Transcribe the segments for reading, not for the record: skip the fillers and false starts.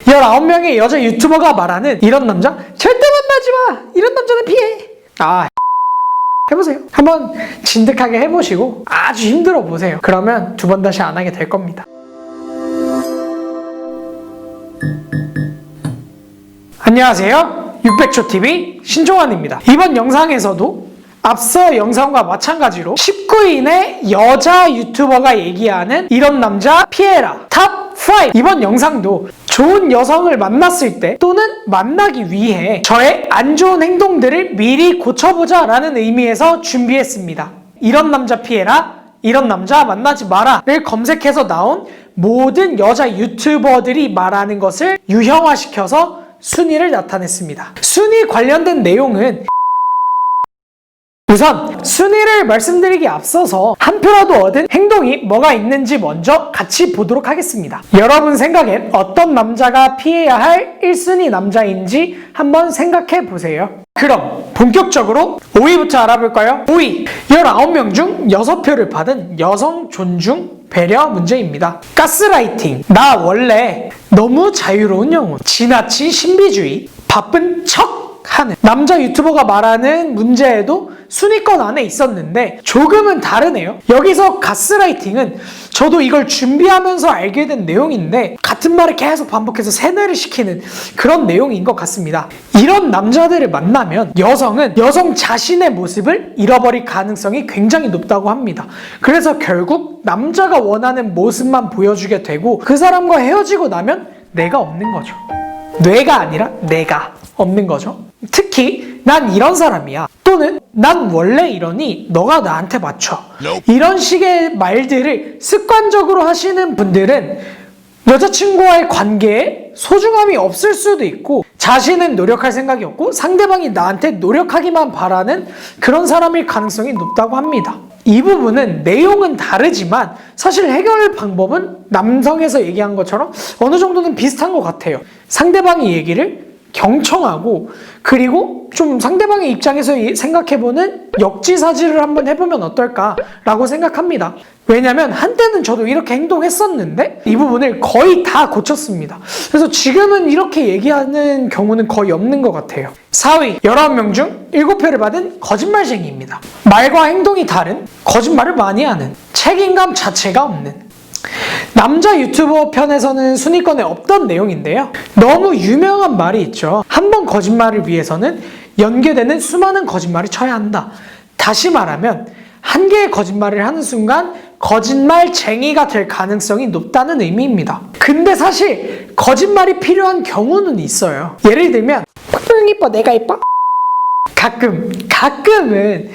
19명의 여자 유튜버가 말하는 이런 남자 절대 만나지 마! 이런 남자는 피해! 해보세요. 한번 진득하게 해보시고 아주 힘들어 보세요. 그러면 두 번 다시 안 하게 될 겁니다. 안녕하세요. 600초TV 신종환입니다. 이번 영상에서도 앞서 영상과 마찬가지로 19인의 여자 유튜버가 얘기하는 이런 남자 피해라 탑 5. 이번 영상도 좋은 여성을 만났을 때 또는 만나기 위해 저의 안 좋은 행동들을 미리 고쳐보자 라는 의미에서 준비했습니다. 이런 남자 피해라, 이런 남자 만나지 마라를 검색해서 나온 모든 여자 유튜버들이 말하는 것을 유형화시켜서 순위를 나타냈습니다. 순위 관련된 내용은 우선 순위를 말씀드리기 앞서서 한 표라도 얻은 행동이 뭐가 있는지 먼저 같이 보도록 하겠습니다. 여러분 생각엔 어떤 남자가 피해야 할 1순위 남자인지 한번 생각해 보세요. 그럼 본격적으로 5위부터 알아볼까요? 5위, 19명 중 6표를 받은 여성 존중 배려 문제입니다. 가스라이팅, 나 원래 너무 자유로운 영혼, 지나친 신비주의, 바쁜 척 하는 남자 유튜버가 말하는 문제에도 순위권 안에 있었는데 조금은 다르네요. 여기서 가스라이팅은 저도 이걸 준비하면서 알게 된 내용인데 같은 말을 계속 반복해서 세뇌를 시키는 그런 내용인 것 같습니다. 이런 남자들을 만나면 여성은 여성 자신의 모습을 잃어버릴 가능성이 굉장히 높다고 합니다. 그래서 결국 남자가 원하는 모습만 보여주게 되고 그 사람과 헤어지고 나면 내가 없는 거죠. 뇌가 아니라 내가 없는 거죠. 특히 난 이런 사람이야 또는 난 원래 이러니 너가 나한테 맞춰 이런 식의 말들을 습관적으로 하시는 분들은 여자친구와의 관계에 소중함이 없을 수도 있고 자신은 노력할 생각이 없고 상대방이 나한테 노력하기만 바라는 그런 사람일 가능성이 높다고 합니다. 이 부분은 내용은 다르지만 사실 해결 방법은 남성에서 얘기한 것처럼 어느 정도는 비슷한 것 같아요. 상대방의 얘기를 경청하고 그리고 좀 상대방의 입장에서 생각해보는 역지사지를 한번 해보면 어떨까라고 생각합니다. 왜냐면 한때는 저도 이렇게 행동했었는데 이 부분을 거의 다 고쳤습니다. 그래서 지금은 이렇게 얘기하는 경우는 거의 없는 것 같아요. 4위, 19명 중 7표를 받은 거짓말쟁이입니다. 말과 행동이 다른, 거짓말을 많이 하는, 책임감 자체가 없는 남자 유튜버 편에서는 순위권에 없던 내용인데요. 너무 유명한 말이 있죠. 한 번 거짓말을 위해서는 연계되는 수많은 거짓말을 쳐야 한다. 다시 말하면 한 개의 거짓말을 하는 순간 거짓말쟁이가 될 가능성이 높다는 의미입니다. 근데 사실 거짓말이 필요한 경우는 있어요. 예를 들면 이뻐 내가 이뻐? 가끔은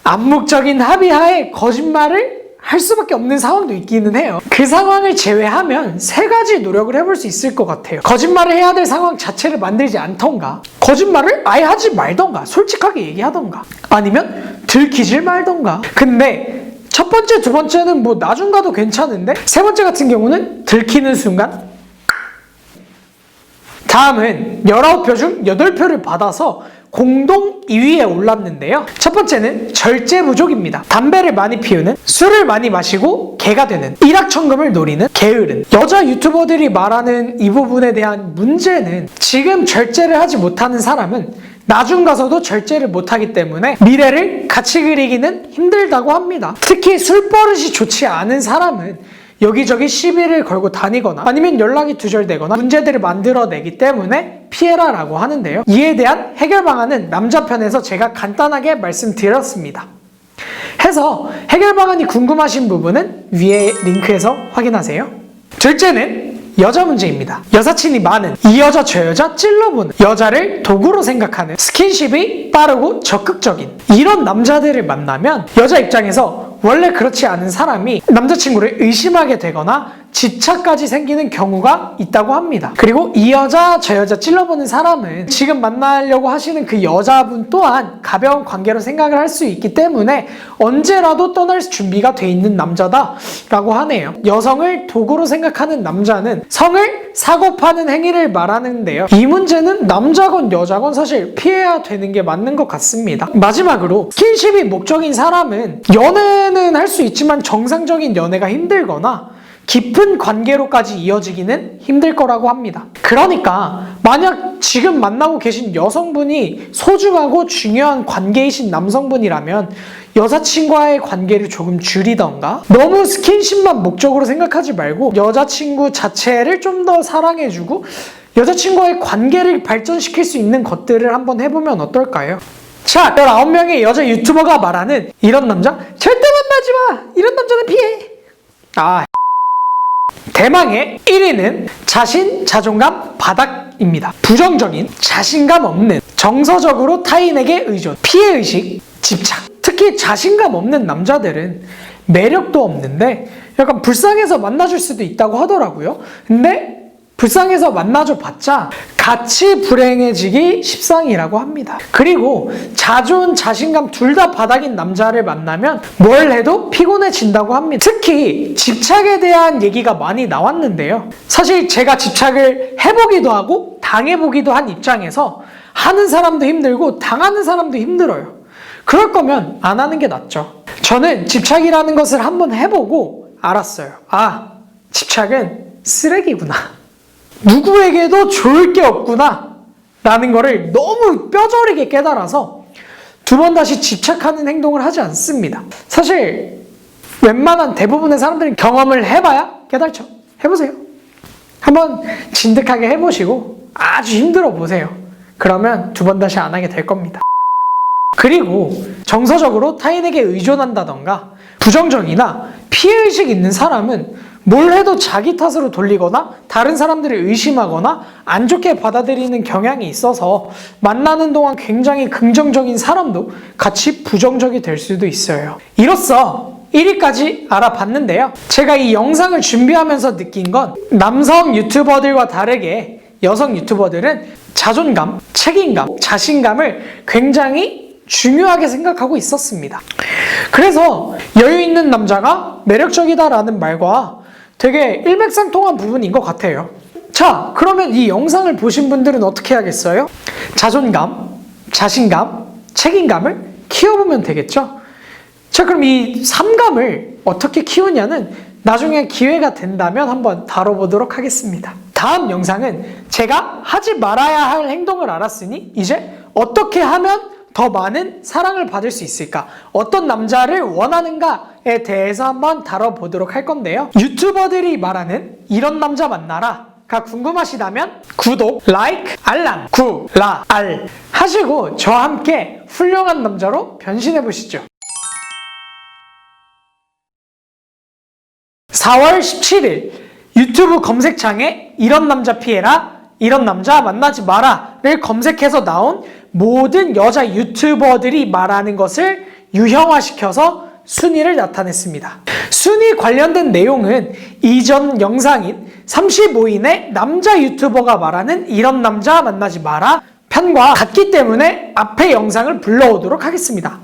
암묵적인 합의하에 거짓말을 할 수밖에 없는 상황도 있기는 해요. 그 상황을 제외하면 3가지 노력을 해볼 수 있을 것 같아요. 거짓말을 해야 될 상황 자체를 만들지 않던가, 거짓말을 아예 하지 말던가, 솔직하게 얘기하던가, 아니면 들키질 말던가. 근데 첫 번째, 두 번째는 뭐 나중 가도 괜찮은데 세 번째 같은 경우는 들키는 순간. 다음은 19표 중 8표를 받아서 공동 2위에 올랐는데요. 첫 번째는 절제 부족입니다. 담배를 많이 피우는, 술을 많이 마시고 개가 되는, 일확천금을 노리는, 게으른. 여자 유튜버들이 말하는 이 부분에 대한 문제는 지금 절제를 하지 못하는 사람은 나중 가서도 절제를 못하기 때문에 미래를 같이 그리기는 힘들다고 합니다. 특히 술버릇이 좋지 않은 사람은 여기저기 시비를 걸고 다니거나 아니면 연락이 두절되거나 문제들을 만들어내기 때문에 피해라라고 하는데요. 이에 대한 해결 방안은 남자 편에서 제가 간단하게 말씀드렸습니다. 해서 해결 방안이 궁금하신 부분은 위에 링크에서 확인하세요. 둘째는 여자 문제입니다. 여사친이 많은, 이 여자 저 여자 찔러보는, 여자를 도구로 생각하는, 스킨십이 빠르고 적극적인 이런 남자들을 만나면 여자 입장에서 원래 그렇지 않은 사람이 남자친구를 의심하게 되거나 집착까지 생기는 경우가 있다고 합니다. 그리고 이 여자 저 여자 찔러보는 사람은 지금 만나려고 하시는 그 여자분 또한 가벼운 관계로 생각을 할 수 있기 때문에 언제라도 떠날 준비가 돼 있는 남자다라고 하네요. 여성을 도구로 생각하는 남자는 성을 사고 파는 행위를 말하는데요. 이 문제는 남자건 여자건 사실 피해야 되는 게 맞는 것 같습니다. 마지막으로 스킨십이 목적인 사람은 연애는 할 수 있지만 정상적인 연애가 힘들거나 깊은 관계로까지 이어지기는 힘들 거라고 합니다. 그러니까 만약 지금 만나고 계신 여성분이 소중하고 중요한 관계이신 남성분이라면 여자친구와의 관계를 조금 줄이던가, 너무 스킨십만 목적으로 생각하지 말고 여자친구 자체를 좀 더 사랑해주고 여자친구와의 관계를 발전시킬 수 있는 것들을 한번 해보면 어떨까요? 자, 19명의 여자 유튜버가 말하는 이런 남자 절대 만나지 마! 이런 남자는 피해! 대망의 1위는 자신자존감 바닥입니다. 부정적인, 자신감 없는, 정서적으로 타인에게 의존, 피해의식, 집착. 특히 자신감 없는 남자들은 매력도 없는데 약간 불쌍해서 만나줄 수도 있다고 하더라고요. 근데 불쌍해서 만나줘 봤자 같이 불행해지기 십상이라고 합니다. 그리고 자존, 자신감 둘 다 바닥인 남자를 만나면 뭘 해도 피곤해진다고 합니다. 특히 집착에 대한 얘기가 많이 나왔는데요. 사실 제가 집착을 해보기도 하고 당해보기도 한 입장에서 하는 사람도 힘들고 당하는 사람도 힘들어요. 그럴 거면 안 하는 게 낫죠. 저는 집착이라는 것을 한번 해보고 알았어요. 아, 집착은 쓰레기구나. 누구에게도 좋을 게 없구나 라는 거를 너무 뼈저리게 깨달아서 두 번 다시 집착하는 행동을 하지 않습니다. 사실 웬만한 대부분의 사람들은 경험을 해봐야 깨달죠. 해보세요. 한번 진득하게 해보시고 아주 힘들어 보세요. 그러면 두 번 다시 안 하게 될 겁니다. 그리고 정서적으로 타인에게 의존한다던가 부정적이나 피해의식 있는 사람은 뭘 해도 자기 탓으로 돌리거나 다른 사람들을 의심하거나 안 좋게 받아들이는 경향이 있어서 만나는 동안 굉장히 긍정적인 사람도 같이 부정적이 될 수도 있어요. 이로써 1위까지 알아봤는데요. 제가 이 영상을 준비하면서 느낀 건 남성 유튜버들과 다르게 여성 유튜버들은 자존감, 책임감, 자신감을 굉장히 중요하게 생각하고 있었습니다. 그래서 여유 있는 남자가 매력적이다라는 말과 되게 일맥상통한 부분인 것 같아요. 자, 그러면 이 영상을 보신 분들은 어떻게 하겠어요? 자존감, 자신감, 책임감을 키워보면 되겠죠? 자, 그럼 이 3감을 어떻게 키우냐는 나중에 기회가 된다면 한번 다뤄보도록 하겠습니다. 다음 영상은 제가 하지 말아야 할 행동을 알았으니 이제 어떻게 하면 더 많은 사랑을 받을 수 있을까? 어떤 남자를 원하는가에 대해서 한번 다뤄보도록 할 건데요. 유튜버들이 말하는 이런 남자 만나라가 궁금하시다면 구독, 라이크, 알람, 알 하시고 저와 함께 훌륭한 남자로 변신해보시죠. 4월 17일 유튜브 검색창에 이런 남자 피해라, 이런 남자 만나지 마라를 검색해서 나온 모든 여자 유튜버들이 말하는 것을 유형화시켜서 순위를 나타냈습니다. 순위 관련된 내용은 이전 영상인 35인의 남자 유튜버가 말하는 이런 남자 만나지 마라 편과 같기 때문에 앞에 영상을 불러오도록 하겠습니다.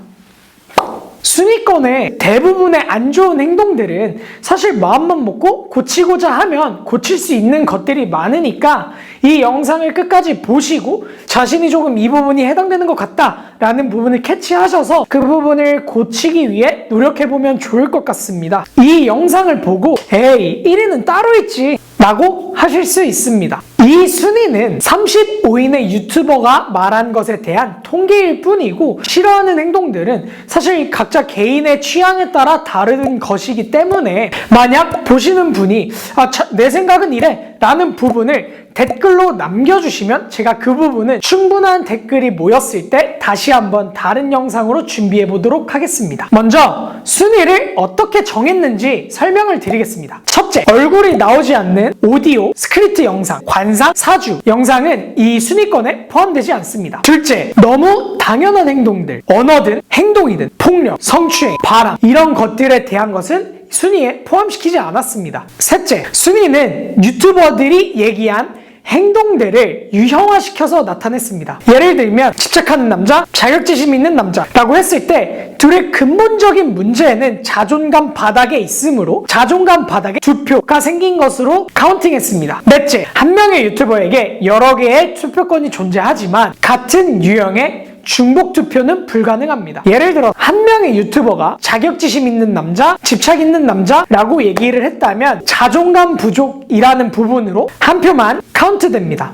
순위권의 대부분의 안 좋은 행동들은 사실 마음만 먹고 고치고자 하면 고칠 수 있는 것들이 많으니까 이 영상을 끝까지 보시고 자신이 조금 이 부분이 해당되는 것 같다라는 부분을 캐치하셔서 그 부분을 고치기 위해 노력해보면 좋을 것 같습니다. 이 영상을 보고 에이 1위는 따로 있지 라고 하실 수 있습니다. 이 순위는 35인의 유튜버가 말한 것에 대한 통계일 뿐이고 싫어하는 행동들은 사실 각자 개인의 취향에 따라 다른 것이기 때문에 만약 보시는 분이 내 생각은 이래 라는 부분을 댓글로 남겨주시면 제가 그 부분은 충분한 댓글이 모였을 때 다시 한번 다른 영상으로 준비해 보도록 하겠습니다. 먼저 순위를 어떻게 정했는지 설명을 드리겠습니다. 첫째, 얼굴이 나오지 않는 오디오, 스크립트 영상, 관상, 사주 영상은 이 순위권에 포함되지 않습니다. 둘째, 너무 당연한 행동들, 언어든 행동이든 폭력, 성추행, 바람 이런 것들에 대한 것은 순위에 포함시키지 않았습니다. 셋째, 순위는 유튜버들이 얘기한 행동들을 유형화시켜서 나타냈습니다. 예를 들면 집착하는 남자, 자격지심 있는 남자라고 했을 때 둘의 근본적인 문제는 자존감 바닥에 있으므로 자존감 바닥에 투표가 생긴 것으로 카운팅했습니다. 넷째, 한 명의 유튜버에게 여러 개의 투표권이 존재하지만 같은 유형의 중복 투표는 불가능합니다. 예를 들어 한 명의 유튜버가 자격지심 있는 남자, 집착 있는 남자라고 얘기를 했다면 자존감 부족이라는 부분으로 한 표만 카운트됩니다.